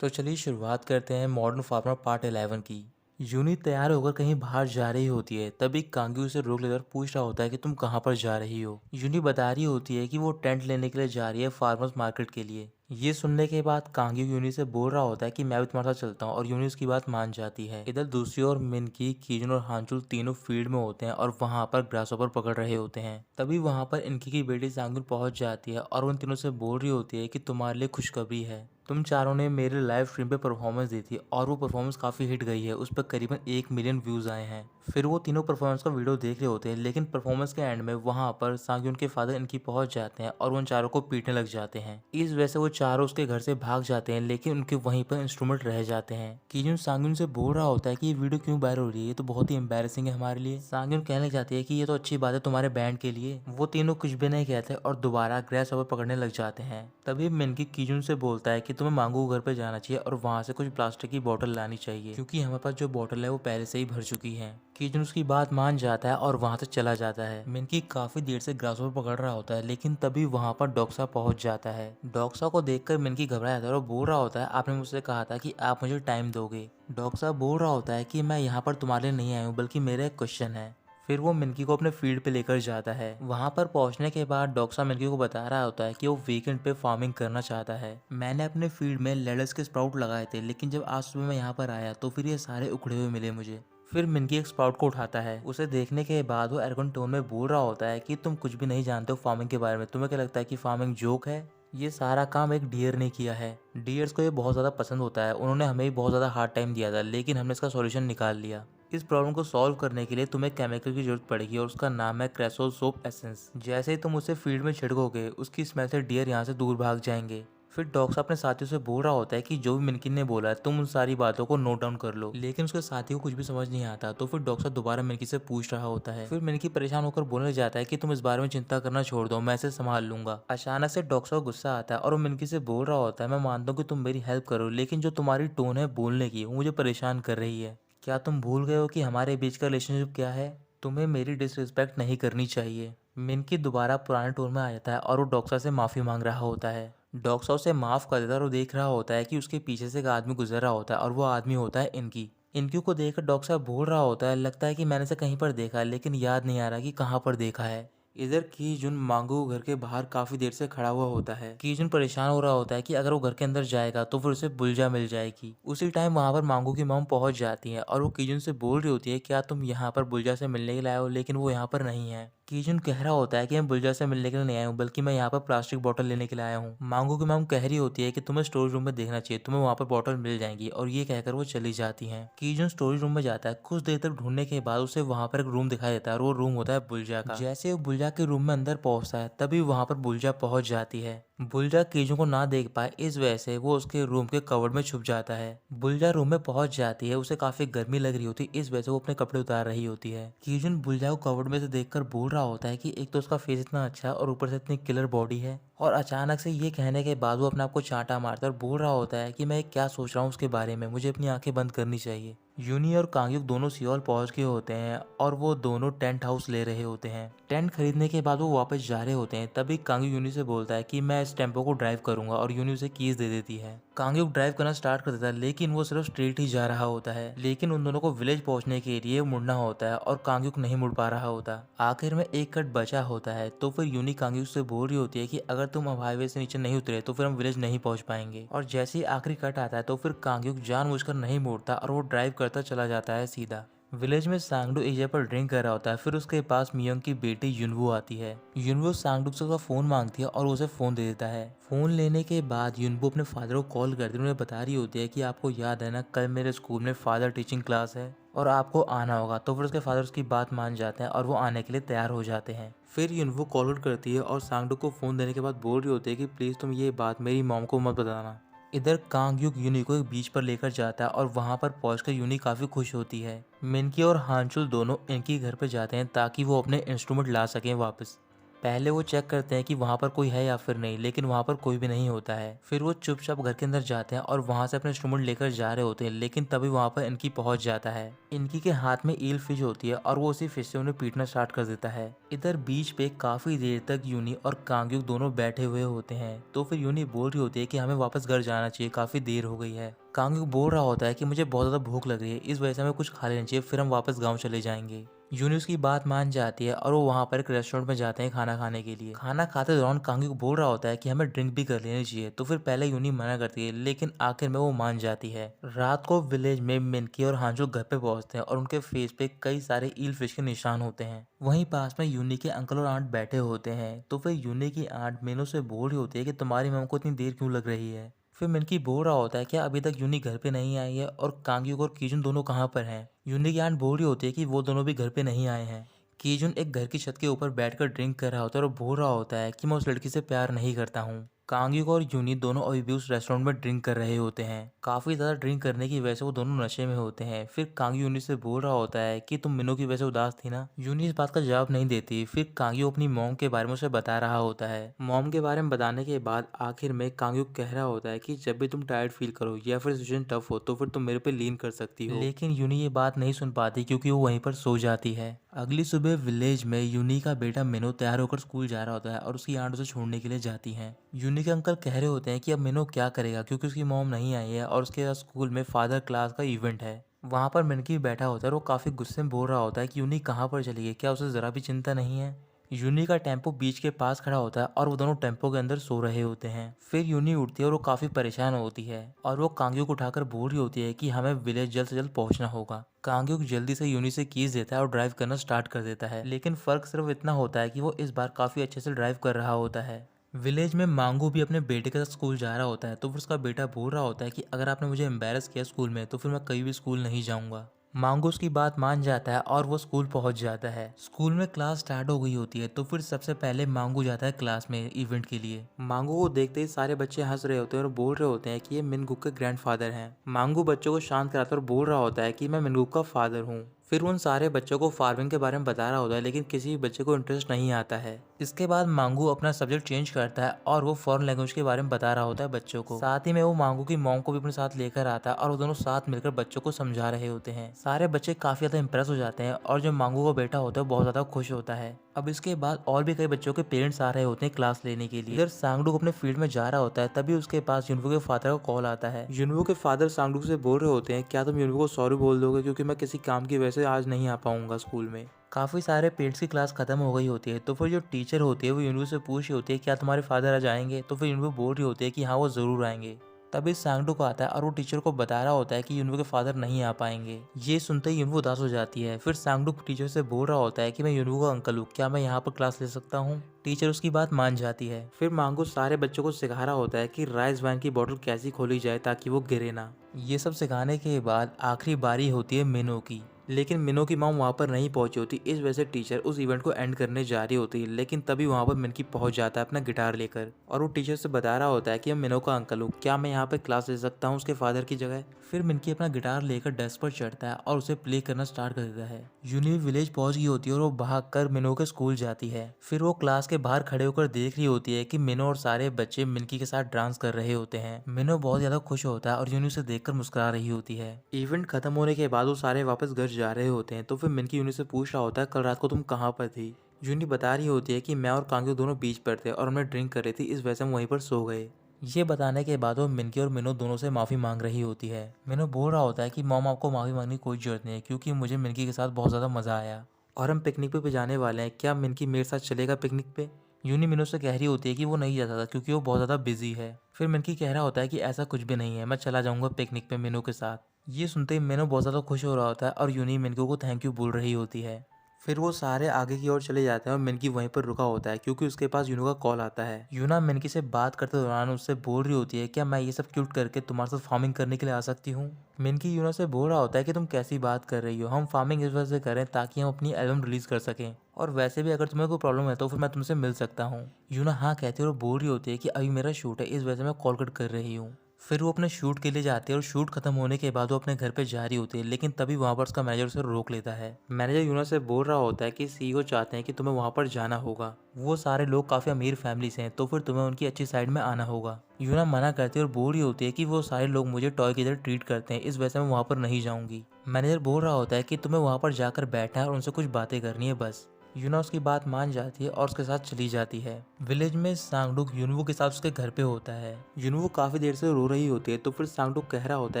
तो चलिए शुरुआत करते हैं मॉडर्न फार्मर पार्ट 11 की। यूनी तैयार होकर कहीं बाहर जा रही होती है, तभी कांगी उसे रोक लेकर पूछ रहा होता है कि तुम कहाँ पर जा रही हो। यूनी बता रही होती है कि वो टेंट लेने के लिए जा रही है फार्मर्स मार्केट के लिए। ये सुनने के बाद कांगी यूनी से बोल रहा होता है कि मैं भी तुम्हारे साथ चलता हूँ, और यूनी उसकी बात मान जाती है। इधर दूसरी ओर मिनकी, कीजन और हांचुल तीनों फील्ड में होते हैं और वहां पर ग्रासहॉपर पकड़ रहे होते हैं। तभी वहां पर इनकी की बेटी सांगुन पहुंच जाती है और उन तीनों से बोल रही होती है कि तुम्हारे लिए खुशखबरी है, तुम चारों ने मेरे लाइव स्ट्रीम पे परफॉर्मेंस दी थी और वो परफॉर्मेंस काफ़ी हिट गई है। उस पर करीबन 1 मिलियन व्यूज़ आए हैं। फिर वो तीनों परफॉर्मेंस का वीडियो देख रहे होते हैं, लेकिन परफॉर्मेंस के एंड में वहाँ पर सांग्युन के फादर इनकी पहुंच जाते हैं और उन चारों को पीटने लग जाते हैं। इस वजह से वो चारों उसके घर से भाग जाते हैं, लेकिन उनके वहीं पर इंस्ट्रूमेंट रह जाते हैं। कीजुन सांग्युन से बोल रहा होता है कि ये वीडियो क्यों वायरल हो रही है, ये तो बहुत ही एम्बैरेसिंग है हमारे लिए। सांग्युन कहने लग जाती है कि ये तो अच्छी बात है तुम्हारे बैंड के लिए। वो तीनों कुछ भी नहीं कहते और दोबारा ग्रेस ओवर पकड़ने लग जाते हैं। तभी मिनकी कीजुन से बोलता है कि तुम्हें मांगू घर पे जाना चाहिए और वहां से कुछ प्लास्टिक की बोतल लानी चाहिए, क्योंकि हमारे पास जो बोतल है वो पहले से ही भर चुकी है। कीजन उसकी बात मान जाता है और वहां से चला जाता है। मिनकी काफी देर से ग्रासहॉपर पकड़ रहा होता है, लेकिन तभी वहां पर डॉक्सा पहुंच जाता है। डॉक्सा को देखकर मिनकी घबरा जाता है और बोल रहा होता है आपने मुझसे कहा था कि आप मुझे टाइम दोगे। डॉक्सा बोल रहा होता है कि मैं यहाँ पर तुम्हारे लिए नहीं आया हूँ, बल्कि मेरा एक क्वेश्चन है। फिर वो मिनकी को अपने फील्ड पे लेकर जाता है। वहां पर पहुंचने के बाद डॉक्सा मिनकी को बता रहा होता है कि वो वीकेंड पे फार्मिंग करना चाहता है। मैंने अपने फील्ड में लेडस के स्प्राउट लगाए थे, लेकिन जब आज सुबह मैं यहाँ पर आया तो फिर ये सारे उखड़े हुए मिले मुझे। फिर मिनकी एक स्प्राउट को उठाता है। उसे देखने के बाद वो एरोगेंट टोन में बोल रहा होता है कि तुम कुछ भी नहीं जानते हो फार्मिंग के बारे में। तुम्हें क्या लगता है कि फार्मिंग जोक है? ये सारा काम एक डियर ने किया है। डियर्स को ये बहुत ज़्यादा पसंद होता है। उन्होंने हमें भी बहुत ज़्यादा हार्ड टाइम दिया था, लेकिन हमने इसका सॉल्यूशन निकाल लिया। इस प्रॉब्लम को सॉल्व करने के लिए तुम्हें केमिकल की जरूरत पड़ेगी और उसका नाम है क्रेसोल सोप एसेंस। जैसे ही तुम उसे फील्ड में छिड़कोगे, उसकी स्मेल से डियर यहाँ से दूर भाग जाएंगे। फिर डॉक्स अपने साथियों से बोल रहा होता है कि जो भी मिनकिन ने बोला है तुम उन सारी बातों को नोट डाउन कर लो, लेकिन उसके साथी को कुछ भी समझ नहीं आता। तो फिर डॉक्सा दोबारा मिनकी से पूछ रहा होता है। फिर मिनकी परेशान होकर बोलने जाता है कि तुम इस बारे में चिंता करना छोड़ दो, मैं इसे संभाल लूंगा। अचानक से डॉक्सा को गुस्सा आता है और वो मिनकी से बोल रहा होता है मैं मानता हूँ कि तुम मेरी हेल्प करो, लेकिन जो तुम्हारी टोन है बोलने की वो मुझे परेशान कर रही है। क्या तुम भूल गए हो कि हमारे बीच का रिलेशनशिप क्या है? तुम्हें मेरी डिसरिस्पेक्ट नहीं करनी चाहिए। मिनकी दोबारा पुराने टोन में आ जाता है और वो डॉक्सा से माफी मांग रहा होता है। डॉक्सा उसे माफ कर देता है और वो देख रहा होता है कि उसके पीछे से एक आदमी गुजर रहा होता है और वो आदमी होता है इनकी। इनकी को देखकर डॉक्सा बोल रहा होता है लगता है कि मैंने इसे कहीं पर देखा है, लेकिन याद नहीं आ रहा कि कहाँ पर देखा है। इधर कीजुन मांगू घर के बाहर काफी देर से खड़ा हुआ होता है। कीजुन परेशान हो रहा होता है कि अगर वो घर के अंदर जाएगा तो फिर उसे बुलजा मिल जाएगी। उसी टाइम वहां पर मांगू की मॉम पहुंच जाती है और वो कीजुन से बोल रही होती है क्या तुम यहाँ पर बुलजा से मिलने के लिए आए हो, लेकिन वो यहाँ पर नहीं है। कीजुन कह रहा होता है कि मैं बुलजा से मिलने के लिए नहीं आया हूँ, बल्कि मैं यहाँ पर प्लास्टिक बोतल लेने के लिए आया हूँ। मांगू की मॉम कह रही होती है कि तुम्हें स्टोर रूम में देखना चाहिए, तुम्हें वहाँ पर बोतल मिल जाएंगी, और ये कहकर वो चली जाती हैं। कीजुन स्टोरी रूम में जाता है। कुछ देर तक ढूंढने के बाद उसे वहाँ पर एक रूम दिखाई देता है और वो रूम होता है बुलजा का। जैसे वो बुलजा के रूम में अंदर पहुंचता है, तभी वहाँ पर बुलजा पहुंच जाती है। बुलजा कीजू को ना देख पाए, इस वजह से वो उसके रूम के कवर्ड में छुप जाता है। बुलजा रूम में पहुंच जाती है। उसे काफी गर्मी लग रही होती है, इस वजह से वो अपने कपड़े उतार रही होती है। कीजुन बुलजा को कवर्ड में से देखकर बोल रहा होता है कि एक तो उसका फेस इतना अच्छा और ऊपर से इतनी किलर बॉडी है। और अचानक से ये कहने के बाद वो अपने आप को चांटा मारता है और बोल रहा होता है कि मैं क्या सोच रहा हूँ उसके बारे में, मुझे अपनी आंखें बंद करनी चाहिए। यूनी और कांग्युक दोनों सियोल पहुंच गए होते हैं और वो दोनों टेंट हाउस ले रहे होते हैं। टेंट खरीदने के बाद वो वापस जा रहे होते हैं, तभी कांग्युक यूनी से बोलता है कि मैं इस टेम्पो को ड्राइव करूंगा, और यूनी उसे कीज दे देती है। कांग्युक ड्राइव करना स्टार्ट कर देता है, लेकिन वो सिर्फ स्ट्रेट ही जा रहा होता है। लेकिन उन दोनों को विलेज पहुंचने के लिए मुड़ना होता है और कांग्युक नहीं मुड़ पा रहा होता। आखिर में एक कट बचा होता है, तो फिर यूनी कांग्युक से बोल रही होती है कि अगर तुम अब हाईवे से नीचे नहीं उतरे तो फिर हम विलेज नहीं पहुंच पाएंगे। और जैसे ही आखिरी कट आता है तो फिर कांग्युक जानबूझकर नहीं मोड़ता और वो ड्राइव करता चला जाता है सीधा। विलेज में सांगडू एक जगह पर ड्रिंक कर रहा होता है। फिर उसके पास मियोंग की बेटी युनवू आती है। युनवू सांगडू से उसका फोन मांगती है और उसे फोन दे देता है। फोन लेने के बाद युनवू अपने फादर को कॉल करती है। उन्हें बता रही होती है कि आपको याद है ना, कल मेरे स्कूल में फादर टीचिंग क्लास है और आपको आना होगा। तो फिर उसके फादर उसकी बात मान जाते हैं और वो आने के लिए तैयार हो जाते हैं। फिर युनवू कॉल आउट करती है और सांगडू को फोन देने के बाद बोल रही होती है कि प्लीज तुम ये बात मेरी मॉम को मत बताना। इधर कांगयुक यूनी को एक बीच पर लेकर जाता है और वहां पर पहुंचकर यूनी काफी खुश होती है। मिनकी और हांचुल दोनों इनकी घर पर जाते हैं ताकि वो अपने इंस्ट्रूमेंट ला सकें वापस। पहले वो चेक करते हैं कि वहाँ पर कोई है या फिर नहीं, लेकिन वहाँ पर कोई भी नहीं होता है। फिर वो चुपचाप घर के अंदर जाते हैं और वहाँ से अपने इंस्ट्रूमेंट लेकर जा रहे होते हैं, लेकिन तभी वहाँ पर इनकी पहुंच जाता है। इनकी के हाथ में ईल फिश होती है और वो उसी फिश से उन्हें पीटना स्टार्ट कर देता है। इधर बीच पे काफी देर तक यूनी और कांग्युक दोनों बैठे हुए होते हैं। तो फिर यूनी बोल रही होती है कि हमें वापस घर जाना चाहिए, काफी देर हो गई है। कांग्युक बोल रहा होता है कि मुझे बहुत ज्यादा भूख लग रही है, इस वजह से हमें कुछ खा लेना चाहिए, फिर हम वापस गाँव चले जाएंगे। यूनी उसकी बात मान जाती है और वो वहाँ पर एक रेस्टोरेंट में जाते हैं खाना खाने के लिए। खाना खाते दौरान कांग्युक बोल रहा होता है कि हमें ड्रिंक भी कर लेनी चाहिए, तो फिर पहले यूनी मना करती है, लेकिन आखिर में वो मान जाती है। रात को विलेज में मिनकी और हांजो घर पे पहुंचते हैं और उनके फेस पे कई सारे ईल फिश के निशान होते हैं। वहीं पास में यूनी के अंकल और आंट बैठे होते हैं। तो फिर यूनी की आंट मीनू से बोल रही होती है कि तुम्हारी मम को इतनी देर क्यों लग रही है। फिर मिनकी बोल रहा होता है कि अभी तक यूनी घर पे नहीं आई है और कांग्युक और कीजुन दोनों कहाँ पर हैं। यूनी की आंट बोल रही होती है कि वो दोनों भी घर पे नहीं आए हैं। कीजुन एक घर की छत के ऊपर बैठकर ड्रिंक कर रहा होता है और बोल रहा होता है कि मैं उस लड़की से प्यार नहीं करता हूँ। कांग्युक और यूनी दोनों अभी भी उस रेस्टोरेंट में ड्रिंक कर रहे होते हैं। काफी ज्यादा ड्रिंक करने की वजह से वो दोनों नशे में होते हैं। फिर कांग्यू यूनी से बोल रहा होता है कि तुम मिनो की वजह से उदास थी ना। यूनी इस बात का जवाब नहीं देती। फिर कांग्यू अपनी मॉम के बारे में उसे बता रहा होता है। मॉम के बारे में बताने के बाद आखिर में कांग्यू कह रहा होता है कि जब भी तुम टायर्ड फील करो या फिर सिचुएशन टफ हो तो फिर तुम मेरे पे लीन कर सकती हो। लेकिन यूनी ये बात नहीं सुन पाती क्योंकि वो वहीं पर सो जाती है। अगली सुबह विलेज में यूनी का बेटा मिनो तैयार होकर स्कूल जा रहा होता है और उसकी आंट उसे छोड़ने के लिए जाती हैं। यूनी के अंकल कह रहे होते हैं कि अब मिनो क्या करेगा क्योंकि उसकी मॉम नहीं आई है और उसके स्कूल में फादर क्लास का इवेंट है। वहाँ पर मिनकी बैठा होता है और वो काफी गुस्से में बोल रहा होता है कि यूनी कहाँ पर चली गई, क्या उसे जरा भी चिंता नहीं है। यूनी का टेम्पो बीच के पास खड़ा होता है और वो दोनों टेम्पो के अंदर सो रहे होते हैं। फिर यूनी उठती है और वो काफी परेशान होती है और वो कांग्युक उठाकर बोल रही होती है कि हमें विलेज जल्द से जल्द पहुंचना होगा। कांग्युक जल्दी से यूनी से कीज देता है और ड्राइव करना स्टार्ट कर देता है, लेकिन फर्क सिर्फ इतना होता है कि वो इस बार काफी अच्छे से ड्राइव कर रहा होता है। विलेज में मांगू भी अपने बेटे के साथ स्कूल जा रहा होता है। तो फिर उसका बेटा बोल रहा होता है कि अगर आपने मुझे एम्बेरस किया स्कूल में तो फिर मैं कहीं भी स्कूल नहीं जाऊंगा। मांगू उसकी बात मान जाता है और वो स्कूल पहुंच जाता है। स्कूल में क्लास स्टार्ट हो गई होती है। तो फिर सबसे पहले मांगू जाता है क्लास में इवेंट के लिए। मांगू को देखते ही सारे बच्चे हंस रहे होते हैं और बोल रहे होते हैं कि ये मिनगुक के ग्रैंडफादर हैं। मांगू बच्चों को शांत कराता और बोल रहा होता है कि मैं मिनगुक का फादर हूँ। फिर उन सारे बच्चों को फार्मिंग के बारे में बता रहा होता है, लेकिन किसी भी बच्चे को इंटरेस्ट नहीं आता है। इसके बाद मांगू अपना सब्जेक्ट चेंज करता है और वो फॉरेन लैंग्वेज के बारे में बता रहा होता है बच्चों को। साथ ही में वो मांगू की मॉम को भी अपने साथ लेकर आता है और वो दोनों साथ मिलकर बच्चों को समझा रहे होते हैं। सारे बच्चे काफी ज्यादा इंप्रेस हो जाते हैं और जो मांगू का बेटा होता है वो बहुत ज्यादा खुश होता है। अब इसके बाद और भी कई बच्चों के पेरेंट्स आ रहे होते हैं क्लास लेने के लिए। इधर सांगडुक अपने फील्ड में जा रहा होता है, तभी उसके पास युनवो के फादर का कॉल आता है। युनवो के फादर सांगडुक से बोल रहे होते हैं क्या तुम युनवो को सॉरी बोल दोगे क्योंकि मैं किसी काम की वजह से आज नहीं आ पाऊंगा स्कूल में। काफी सारे पेरेंट्स की क्लास खत्म हो गई होती है। तो फिर जो टीचर होती है वो युनवो से पूछ रही होती है क्या तुम्हारे फादर आज आएंगे। तो फिर युनवो बोल रही होती है कि हाँ वो जरूर आएंगे। तभी सांगडुक आता है और वो टीचर को बता रहा होता है कि युनवो के फादर नहीं आ पाएंगे। ये सुनते ही युनवो उदास हो जाती है। फिर सांगडुक टीचर से बोल रहा होता है कि मैं युनवो का अंकल हूँ, क्या मैं यहाँ पर क्लास ले सकता हूँ। टीचर उसकी बात मान जाती है। फिर मांगू सारे बच्चों को सिखा रहा होता है कि राइस वाइन की बोतल कैसी खोली जाए ताकि वो गिरे ना। ये सब सिखाने के बाद आखिरी बारी होती है मिनो की, लेकिन मिनो की मॉम वहाँ पर नहीं पहुंची होती। इस वजह से टीचर उस इवेंट को एंड करने जा रही होती है, लेकिन तभी वहाँ पर मिनकी पहुंच जाता है अपना गिटार लेकर और वो टीचर से बता रहा होता है कि मैं मिनो का अंकल हूँ, क्या मैं यहाँ पे क्लास ले सकता हूँ उसके फादर की जगह। फिर मिनकी अपना गिटार लेकर डेस्क पर चढ़ता है और उसे प्ले करना स्टार्ट कर देता है। यूनी विलेज पहुंच गई होती है और वो भाग कर मिनो के स्कूल जाती है। फिर वो क्लास के बाहर खड़े होकर देख रही होती है कि मिनो और सारे बच्चे मिनकी के साथ डांस कर रहे होते हैं। मिनो बहुत ज्यादा खुश होता है और यूनी उसे देखकर मुस्कुरा रही होती है। इवेंट खत्म होने के बाद वो सारे वापस घर जा रहे होते हैं। तो फिर मिनकी यूनी से पूछ रहा होता है कल रात को तुम कहाँ पर थी। यूनी बता रही होती है कि मैं और कांग्यो दोनों बीच पर थे और हमने ड्रिंक कर रही थी, इस वजह से हम वहीं पर सो गए। ये बताने के बाद वो मिनकी और मिनो दोनों से माफी मांग रही होती है। मिनो बोल रहा होता है कि मॉम आपको माफी मांगने की कोई जरूरत नहीं है क्योंकि मुझे मिनकी के साथ बहुत ज्यादा मजा आया और हम पिकनिक पे भी जाने वाले हैं, क्या मिनकी मेरे साथ चलेगा पिकनिक पे। यूनी मिनो से कह रही होती है कि वो नहीं जाता था क्योंकि वो बहुत ज्यादा बिजी है। फिर मिनकी कह रहा होता है कि ऐसा कुछ भी नहीं है, मैं चला जाऊंगा पिकनिक पे मिनो के साथ। ये सुनते ही मिनो बहुत ज्यादा खुश हो रहा होता है और यूनी मिनकी को थैंक यू बोल रही होती है। फिर वो सारे आगे की ओर चले जाते हैं और मिनकी वहीं पर रुका होता है क्योंकि उसके पास यूनो का कॉल आता है। यूना मिनकी से बात करते दौरान उससे बोल रही होती है क्या मैं ये सब क्यूट करके तुम्हारे साथ फार्मिंग करने के लिए आ सकती हूँ। मिनकी यूना से बोल रहा होता है कि तुम कैसी बात कर रही हो, हम फार्मिंग इस वजह से करें ताकि हम अपनी एल्बम रिलीज कर सकें और वैसे भी अगर तुम्हें कोई प्रॉब्लम है तो फिर मैं तुमसे मिल सकता हूँ। यूना हाँ कहती है और बोल रही होती है कि अभी मेरा शूट है, इस वजह से मैं कॉल कट कर रही हूँ। फिर वो अपने शूट के लिए जाती है और शूट खत्म होने के बाद वो अपने घर पे जा रही होती है, लेकिन तभी वहाँ पर उसका मैनेजर उसे रोक लेता है। मैनेजर यूना से बोल रहा होता है कि सीईओ चाहते हैं कि तुम्हें वहाँ पर जाना होगा। वो सारे लोग काफ़ी अमीर फैमिली से हैं, तो फिर तुम्हें उनकी अच्छी साइड में आना होगा। यूना मना करती है और बोल रही होती है कि वो सारे लोग मुझे टॉय की तरह ट्रीट करते हैं, इस वजह से मैं वहाँ पर नहीं जाऊँगी। मैनेजर बोल रहा होता है कि तुम्हें वहाँ पर जाकर बैठना है और उनसे कुछ बातें करनी है बस। यूना उसकी बात मान जाती है और उसके साथ चली जाती है। विलेज में सांगडुक युनवो के साथ उसके घर पे होता है। युनवो काफी देर से रो रही होती है, तो फिर सांगडुक कह रहा होता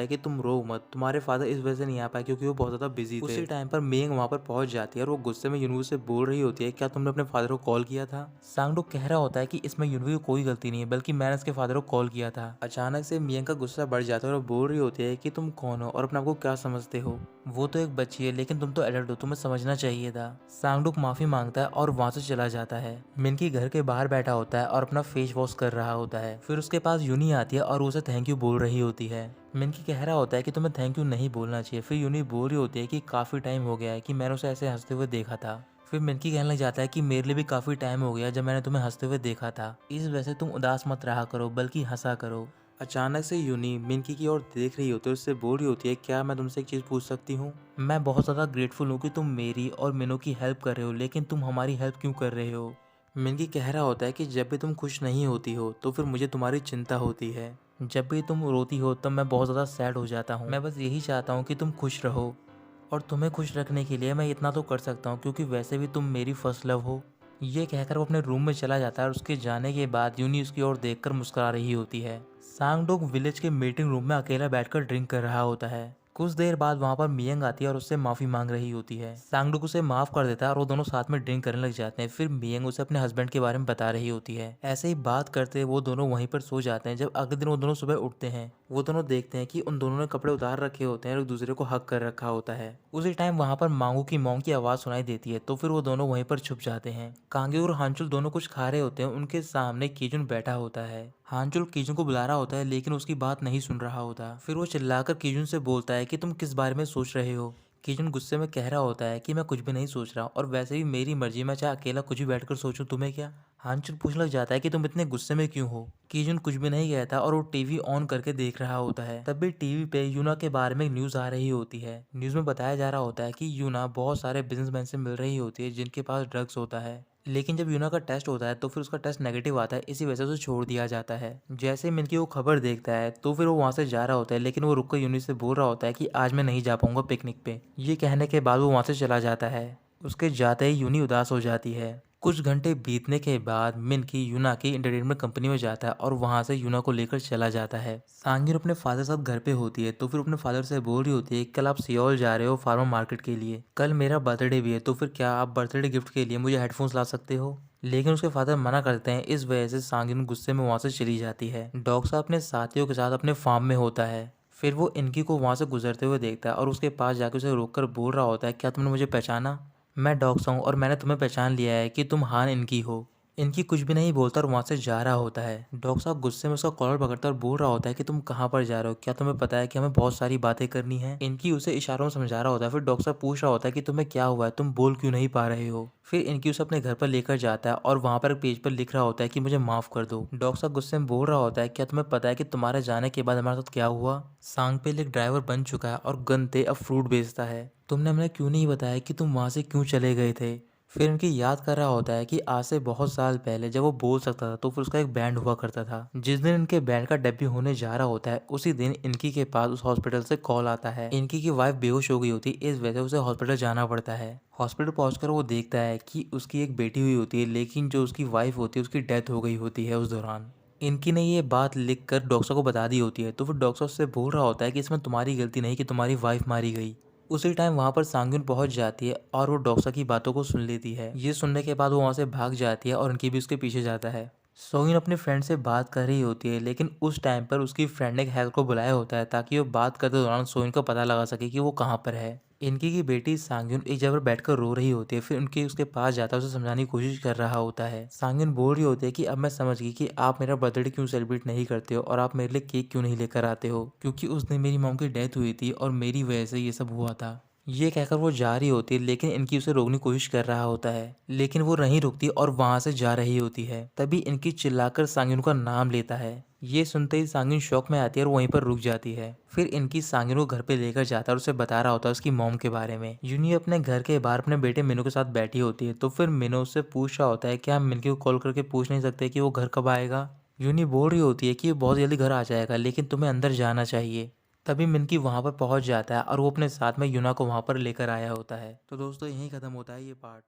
है कि तुम रो मत, तुम्हारे फादर इस वजह से नहीं आ पाए क्योंकि वो बहुत ज्यादा बिजी थे। उसी टाइम पर मेंग वहाँ पर पहुंच जाती है और वो गुस्से में युनवो से बोल रही होती है, क्या तुमने अपने फादर को कॉल किया था? सांगडुक कह रहा होता है कि इसमें युनवो की कोई गलती नहीं है, बल्कि मैंने उसके फादर को कॉल किया था। अचानक से मेंग का गुस्सा बढ़ जाता है और वो बोल रही होती है कि तुम कौन हो और अपने आप को क्या समझते हो? वो तो एक बच्ची है, लेकिन तुम तो एडल्ट हो, तुम्हें समझना चाहिए था। सांगडुक माफी मांगता है और वहां से चला जाता है। मिनकी घर के बाहर बैठा होता है और अपना फेस वॉश कर रहा होता है। फिर उसके पास यूनी आती है और उसे थैंक यू बोल रही होती है। मिनकी कह रहा होता है कि तुम्हें थैंक यू नहीं बोलना चाहिए। फिर यूनी बोल रही होती है कि काफी टाइम हो गया है कि मैंने उसे ऐसे हंसते हुए देखा था। फिर मिनकी कहने लग जाता है कि मेरे लिए भी काफी टाइम हो गया जब मैंने तुम्हें हंसते हुए देखा था, इस वजह से तुम उदास मत रहा करो बल्कि हंसा करो। अचानक से यूनी मिनकी की ओर देख रही होती है, उससे बोल रही होती है, क्या मैं तुमसे एक चीज पूछ सकती हूँ? मैं बहुत ज्यादा ग्रेटफुल हूँ कि तुम मेरी और मिनो की हेल्प कर रहे हो, लेकिन तुम हमारी हेल्प क्यों कर रहे हो? मिनकी कह रहा होता है कि जब भी तुम खुश नहीं होती हो तो फिर मुझे तुम्हारी चिंता होती है। जब भी तुम रोती हो तब मैं बहुत ज़्यादा सैड हो जाता हूँ। मैं बस यही चाहता हूँ कि तुम खुश रहो, और तुम्हें खुश रखने के लिए मैं इतना तो कर सकता हूँ क्योंकि वैसे भी तुम मेरी फर्स्ट लव हो। ये कहकर वो अपने रूम में चला जाता है और उसके जाने के बाद यूनी उसकी ओर देखकर मुस्कुरा रही होती है। सांगडोक विलेज के मीटिंग रूम में अकेला बैठकर ड्रिंक कर रहा होता है। कुछ देर बाद वहाँ पर मियंग आती है और उससे माफी मांग रही होती है। सांगडुक उसे माफ कर देता है और वो दोनों साथ में ड्रिंक करने लग जाते हैं। फिर मियंग उसे अपने हस्बैंड के बारे में बता रही होती है। ऐसे ही बात करते वो दोनों वहीं पर सो जाते हैं। जब अगले दिन वो दोनों सुबह उठते हैं, वो दोनों देखते हैं कि उन दोनों ने कपड़े उतार रखे होते हैं और एक दूसरे को हक कर रखा होता है। उसी टाइम वहाँ पर मांगू की मॉन्ग की आवाज सुनाई देती है, तो फिर वो दोनों वहीं पर छुप जाते हैं। कांगे और हांचुल दोनों कुछ खा रहे होते हैं। उनके सामने कीजुन बैठा होता है। हांचुल कीजुन को बुला रहा होता है, लेकिन उसकी बात नहीं सुन रहा होता। फिर वो चिल्लाकर कीजुन से बोलता है कि तुम किस बारे में सोच रहे हो? कीजुन गुस्से में कह रहा होता है कि मैं कुछ भी नहीं सोच रहा, और वैसे भी मेरी मर्जी, मैं चाहे अकेला कुछ भी बैठकर सोचूं, तुम्हें क्या? हांचुल पूछने लग जाता है कि तुम इतने गुस्से में क्यों हो? कीजुन कुछ भी नहीं कहता और वो टीवी ऑन करके देख रहा होता है। तभी टीवी पे यूना के बारे में न्यूज आ रही होती है। न्यूज में बताया जा रहा होता है कि यूना बहुत सारे बिजनेसमैन से मिल रही होती है जिनके पास ड्रग्स होता है, लेकिन जब यूना का टेस्ट होता है तो फिर उसका टेस्ट नेगेटिव आता है, इसी वजह से उसे छोड़ दिया जाता है। जैसे ही मिनकी वो खबर देखता है तो फिर वो वहाँ से जा रहा होता है, लेकिन वो रुक कर यूनी से बोल रहा होता है कि आज मैं नहीं जा पाऊंगा पिकनिक पे। ये कहने के बाद वो वहाँ से चला जाता है। उसके जाते ही यूनी उदास हो जाती है। कुछ घंटे बीतने के बाद मिनकी यूना की एंटरटेनमेंट कंपनी में जाता है और वहां से यूना को लेकर चला जाता है। सांगिर अपने फादर साथ घर पे होती है, तो फिर अपने फादर से बोल रही होती है, कल आप सियोल जा रहे हो फार्मर मार्केट के लिए, कल मेरा बर्थडे भी है, तो फिर क्या आप बर्थडे गिफ्ट के लिए मुझे हेडफोन्स ला सकते हो? लेकिन उसके फादर मना करते हैं। इस वजह से सांगिन गुस्से में वहां से चली जाती है। डॉक्सा अपने साथियों के साथ अपने फार्म में होता है। फिर वो इनकी को वहां से गुजरते हुए देखता है और उसके पास जाकर उसे रोककर बोल रहा होता है, क्या तुमने मुझे पहचाना? मैं डॉक्सा हूँ और मैंने तुम्हें पहचान लिया है कि तुम हान इनकी हो। इनकी कुछ भी नहीं बोलता और वहाँ से जा रहा होता है। डॉक्सा गुस्से में उसका कॉलर पकड़ता और बोल रहा होता है कि तुम कहाँ पर जा रहे हो, क्या तुम्हें पता है कि हमें बहुत सारी बातें करनी है? इनकी उसे इशारों में समझा रहा होता है। फिर डॉक्सा पूछ रहा होता है कि तुम्हें क्या हुआ है, तुम बोल क्यों नहीं पा रहे हो? फिर इनकी उसे अपने घर पर लेकर जाता है और वहाँ पर एक पेज पर लिख रहा होता है कि मुझे माफ कर दो। डॉक्सा गुस्से में बोल रहा होता है, क्या तुम्हें पता है कि तुम्हारे जाने के बाद हमारे साथ क्या हुआ? सांगपेल एक ड्राइवर बन चुका है और गन्ते अब फ्रूट बेचता है। तुमने हमें क्यों नहीं बताया कि तुम वहां से क्यों चले गए थे? फिर उनकी याद कर रहा होता है कि आज से बहुत साल पहले जब वो बोल सकता था तो फिर उसका एक बैंड हुआ करता था। जिस दिन इनके बैंड का डेब्यू होने जा रहा होता है उसी दिन इनकी के पास उस हॉस्पिटल से कॉल आता है। इनकी की वाइफ बेहोश हो गई होती है, इस वजह से उसे हॉस्पिटल जाना पड़ता है। हॉस्पिटल पहुंचकर वो देखता है कि उसकी एक बेटी हुई होती है, लेकिन जो उसकी वाइफ होती है उसकी डेथ हो गई होती है उस दौरान। इनकी ने ये बात लिखकर डॉक्टर को बता दी होती है, तो फिर डॉक्टर उससे बोल रहा होता है कि इसमें तुम्हारी गलती नहीं कि तुम्हारी वाइफ मारी गई। उसी टाइम वहाँ पर सांगुन पहुंच जाती है और वो डॉक्टर की बातों को सुन लेती है। ये सुनने के बाद वो वहाँ से भाग जाती है और उनकी भी उसके पीछे जाता है। सोइन अपने फ्रेंड से बात कर रही होती है, लेकिन उस टाइम पर उसकी फ्रेंड ने एक हैकर को बुलाया होता है ताकि वो बात करते दौरान सोइन को पता लगा सके कि वो कहाँ पर है। इनकी की बेटी सांगुन एक जगह पर बैठकर रो रही होती है। फिर उनके उसके पास जाता है, उसे समझाने की कोशिश कर रहा होता है। सांगुन बोल रही होती है कि अब मैं समझ गई कि आप मेरा बर्थडे क्यों सेलिब्रेट नहीं करते हो और आप मेरे लिए केक क्यों नहीं लेकर आते हो, क्योंकि उस दिन मेरी मॉम की डेथ हुई थी और मेरी वजह से ये सब हुआ था। ये कहकर वो जा रही होती है, लेकिन इनकी उसे रोकने की कोशिश कर रहा होता है, लेकिन वो नहीं रुकती और वहां से जा रही होती है। तभी इनकी चिल्लाकर सांगिन का नाम लेता है। ये सुनते ही सांगिन शौक में आती है और वहीं पर रुक जाती है। फिर इनकी सांगिन को घर पे लेकर जाता है और उसे बता रहा होता है उसकी मॉम के बारे में। यूनी अपने घर के बाहर अपने बेटे मिनो के साथ बैठी होती है, तो फिर मिनो उससे पूछ रहा होता है कि हम मिनकी को कॉल करके पूछ नहीं सकते कि वो घर कब आएगा। यूनी बोल रही होती है कि ये बहुत जल्दी घर आ जाएगा, लेकिन तुम्हें अंदर जाना चाहिए। तभी मिनकी वहां पर पहुंच जाता है और वो अपने साथ में यूना को वहां पर लेकर आया होता है। तो दोस्तों यहीं खत्म होता है ये पार्ट।